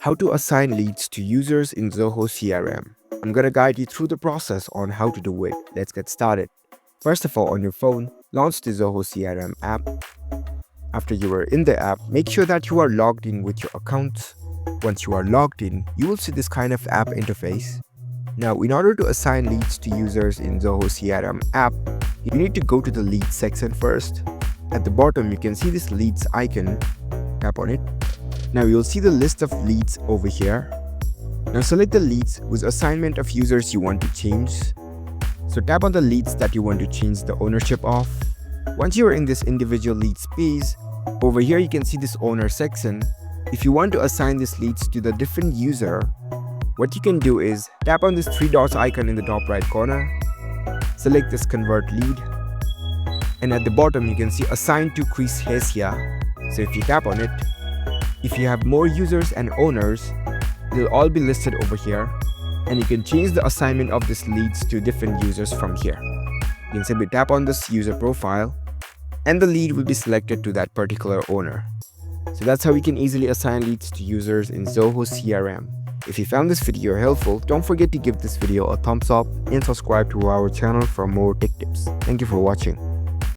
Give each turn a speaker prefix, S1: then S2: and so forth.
S1: How to assign leads to users in Zoho CRM. I'm gonna guide you through the process on how to do it. Let's get started. First of all, on your phone, launch the Zoho CRM app. After you are in the app, make sure that you are logged in with your account. Once you are logged in, you will see this kind of app interface. Now, in order to assign leads to users in Zoho CRM app, you need to go to the leads section first. At the bottom, you can see this leads icon. Tap on it. Now you'll see the list of leads over here. Now select the leads whose assignment of users you want to change. So tap on the leads that you want to change the ownership of. Once you are in this individual leads page, over here you can see this owner section. If you want to assign these leads to the different user, what you can do is tap on this three dots icon in the top right corner. Select this convert lead. And at the bottom you can see assign to Chris Hesia. So if you tap on it, if you have more users and owners, they'll all be listed over here, and you can change the assignment of these leads to different users from here. You can simply tap on this user profile and the lead will be selected to that particular owner. So that's how we can easily assign leads to users in Zoho CRM. If you found this video helpful, don't forget to give this video a thumbs up and subscribe to our channel for more tech tips. Thank you for watching.